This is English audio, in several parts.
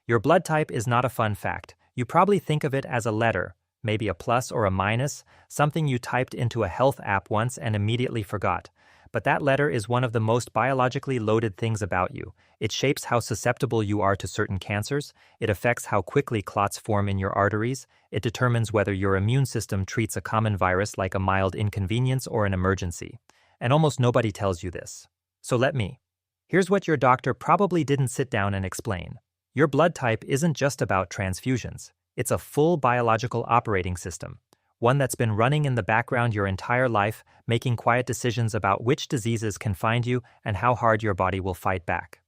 Your blood type is not a fun fact. You probably think of it as a letter, maybe a plus or a minus, something you typed into a health app once and immediately forgot. But that letter is one of the most biologically loaded things about you. It shapes how susceptible you are to certain cancers, it affects how quickly clots form in your arteries, it determines whether your immune system treats a common virus like a mild inconvenience or an emergency. And almost nobody tells you this. So let me. Here's what your doctor probably didn't sit down and explain. Your blood type isn't just about transfusions. It's a full biological operating system, one that's been running in the background your entire life, making quiet decisions about which diseases can find you and how hard your body will fight back.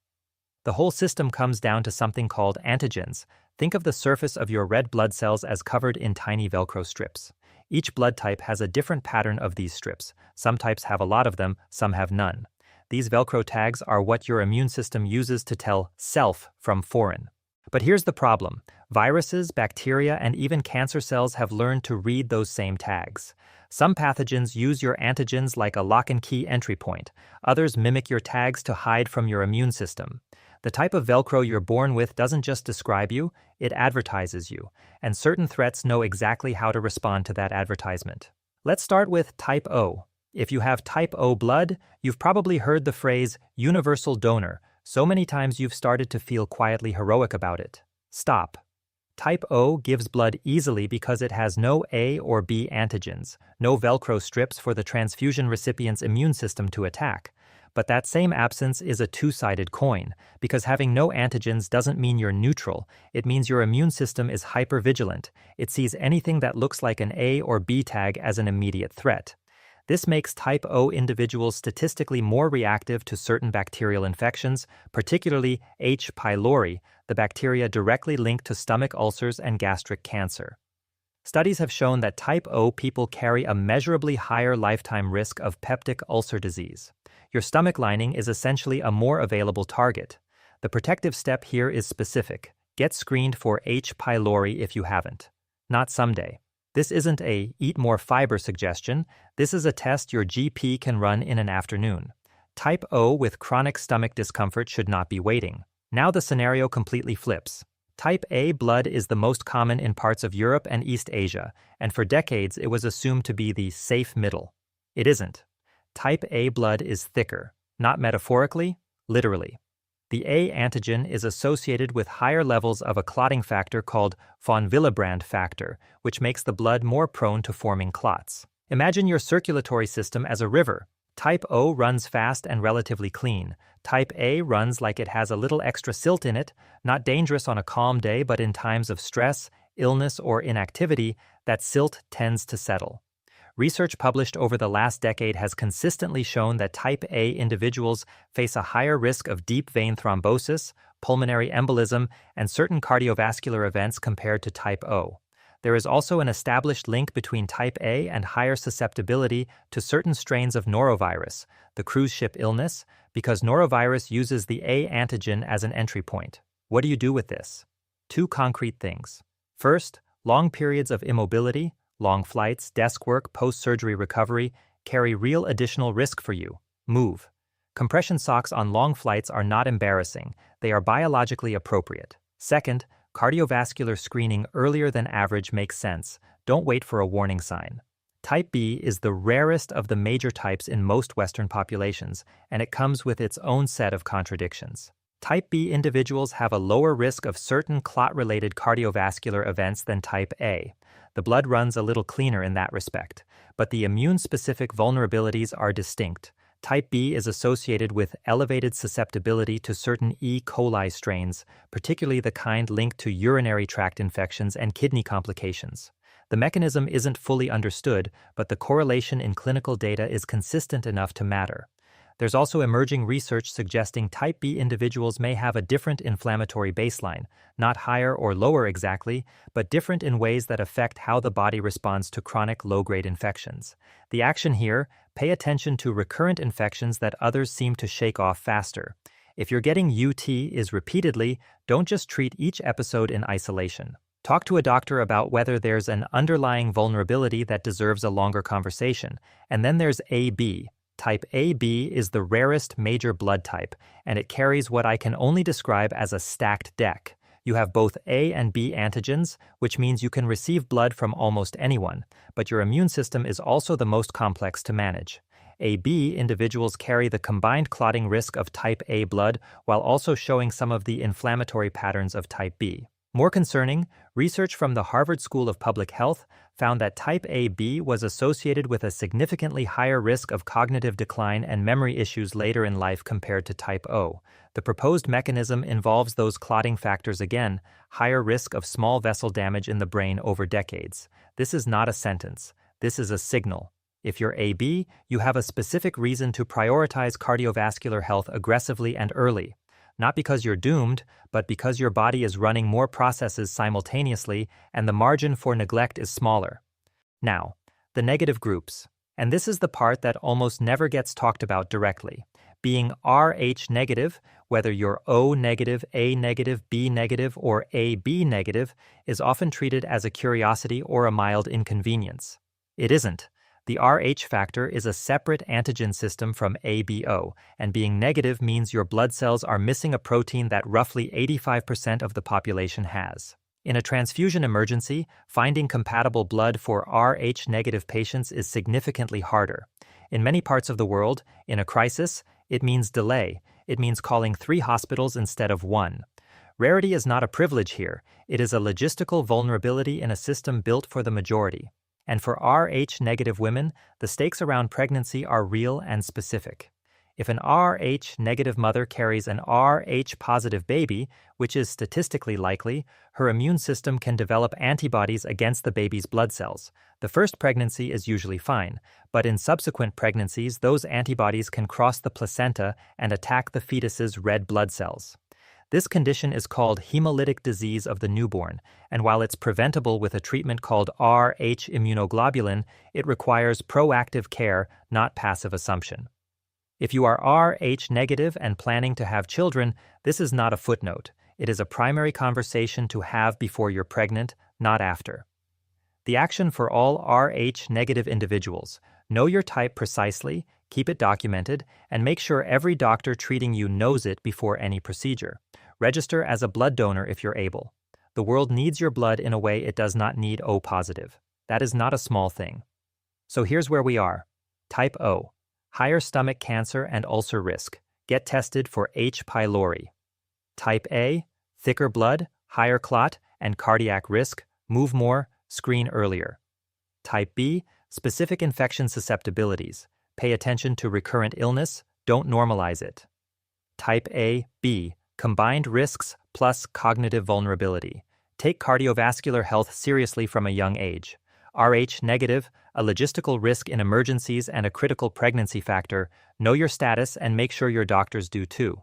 The whole system comes down to something called antigens. Think of the surface of your red blood cells as covered in tiny Velcro strips. Each blood type has a different pattern of these strips. Some types have a lot of them, some have none. These Velcro tags are what your immune system uses to tell self from foreign. But here's the problem. Viruses, bacteria, and even cancer cells have learned to read those same tags. Some pathogens use your antigens like a lock-and-key entry point. Others mimic your tags to hide from your immune system. The type of Velcro you're born with doesn't just describe you, it advertises you, and certain threats know exactly how to respond to that advertisement. Let's start with type O. If you have type O blood, you've probably heard the phrase universal donor so many times you've started to feel quietly heroic about it. Stop. Type O gives blood easily because it has no A or B antigens, no Velcro strips for the transfusion recipient's immune system to attack. But that same absence is a two-sided coin, because having no antigens doesn't mean you're neutral. It means your immune system is hypervigilant. It sees anything that looks like an A or B tag as an immediate threat. This makes type O individuals statistically more reactive to certain bacterial infections, particularly H. pylori, the bacteria directly linked to stomach ulcers and gastric cancer. Studies have shown that type O people carry a measurably higher lifetime risk of peptic ulcer disease. Your stomach lining is essentially a more available target. The protective step here is specific. Get screened for H. pylori if you haven't. Not someday. This isn't a eat more fiber suggestion, this is a test your GP can run in an afternoon. Type O with chronic stomach discomfort should not be waiting. Now the scenario completely flips. Type A blood is the most common in parts of Europe and East Asia, and for decades it was assumed to be the safe middle. It isn't. Type A blood is thicker, not metaphorically, literally. The A antigen is associated with higher levels of a clotting factor called von Willebrand factor, which makes the blood more prone to forming clots. Imagine your circulatory system as a river. Type O runs fast and relatively clean. Type A runs like it has a little extra silt in it, not dangerous on a calm day, but in times of stress, illness, or inactivity, that silt tends to settle. Research published over the last decade has consistently shown that type A individuals face a higher risk of deep vein thrombosis, pulmonary embolism, and certain cardiovascular events compared to type O. There is also an established link between type A and higher susceptibility to certain strains of norovirus, the cruise ship illness, because norovirus uses the A antigen as an entry point. What do you do with this? Two concrete things. First, long periods of immobility, long flights, desk work, post-surgery recovery carry real additional risk for you. Move. Compression socks on long flights are not embarrassing. They are biologically appropriate. Second, cardiovascular screening earlier than average makes sense. Don't wait for a warning sign. Type B is the rarest of the major types in most Western populations, and it comes with its own set of contradictions. Type B individuals have a lower risk of certain clot-related cardiovascular events than type A. The blood runs a little cleaner in that respect, but the immune-specific vulnerabilities are distinct. Type B is associated with elevated susceptibility to certain E. coli strains, particularly the kind linked to urinary tract infections and kidney complications. The mechanism isn't fully understood, but the correlation in clinical data is consistent enough to matter. There's also emerging research suggesting type B individuals may have a different inflammatory baseline, not higher or lower exactly, but different in ways that affect how the body responds to chronic low-grade infections. The action here, pay attention to recurrent infections that others seem to shake off faster. If you're getting UTIs repeatedly, don't just treat each episode in isolation. Talk to a doctor about whether there's an underlying vulnerability that deserves a longer conversation. And then there's AB. Type AB is the rarest major blood type, and it carries what I can only describe as a stacked deck. You have both A and B antigens, which means you can receive blood from almost anyone, but your immune system is also the most complex to manage. AB individuals carry the combined clotting risk of type A blood while also showing some of the inflammatory patterns of type B. More concerning, research from the Harvard School of Public Health found that type AB was associated with a significantly higher risk of cognitive decline and memory issues later in life compared to type O. The proposed mechanism involves those clotting factors again, higher risk of small vessel damage in the brain over decades. This is not a sentence. This is a signal. If you're AB, you have a specific reason to prioritize cardiovascular health aggressively and early. Not because you're doomed, but because your body is running more processes simultaneously and the margin for neglect is smaller. Now, the negative groups. And this is the part that almost never gets talked about directly. Being Rh negative, whether you're O negative, A negative, B negative, or AB negative, is often treated as a curiosity or a mild inconvenience. It isn't. The Rh factor is a separate antigen system from ABO, and being negative means your blood cells are missing a protein that roughly 85% of the population has. In a transfusion emergency, finding compatible blood for Rh negative patients is significantly harder. In many parts of the world, in a crisis, it means delay. It means calling 3 hospitals instead of 1. Rarity is not a privilege here. It is a logistical vulnerability in a system built for the majority. And for Rh negative women, the stakes around pregnancy are real and specific. If an Rh negative mother carries an Rh positive baby, which is statistically likely, her immune system can develop antibodies against the baby's blood cells. The first pregnancy is usually fine, but in subsequent pregnancies, those antibodies can cross the placenta and attack the fetus's red blood cells. This condition is called hemolytic disease of the newborn, and while it's preventable with a treatment called Rh immunoglobulin, it requires proactive care, not passive assumption. If you are Rh negative and planning to have children, this is not a footnote. It is a primary conversation to have before you're pregnant, not after. The action for all Rh negative individuals: know your type precisely, keep it documented, and make sure every doctor treating you knows it before any procedure. Register as a blood donor if you're able. The world needs your blood in a way it does not need O positive. That is not a small thing. So here's where we are. Type O. Higher stomach cancer and ulcer risk. Get tested for H. pylori. Type A. Thicker blood, higher clot, and cardiac risk. Move more, screen earlier. Type B. Specific infection susceptibilities. Pay attention to recurrent illness, don't normalize it. Type A, B. Combined risks plus cognitive vulnerability. Take cardiovascular health seriously from a young age. Rh negative, a logistical risk in emergencies and a critical pregnancy factor. Know your status and make sure your doctors do too.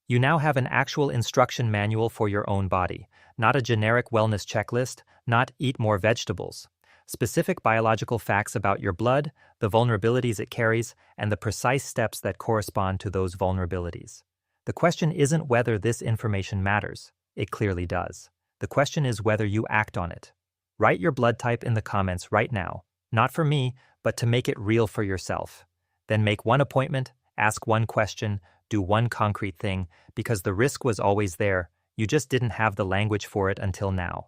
You now have an actual instruction manual for your own body, not a generic wellness checklist, not eat more vegetables. Specific biological facts about your blood, the vulnerabilities it carries, and the precise steps that correspond to those vulnerabilities. The question isn't whether this information matters. It clearly does. The question is whether you act on it. Write your blood type in the comments right now, not for me, but to make it real for yourself. Then make one appointment, ask one question, do one concrete thing, because the risk was always there, you just didn't have the language for it until now.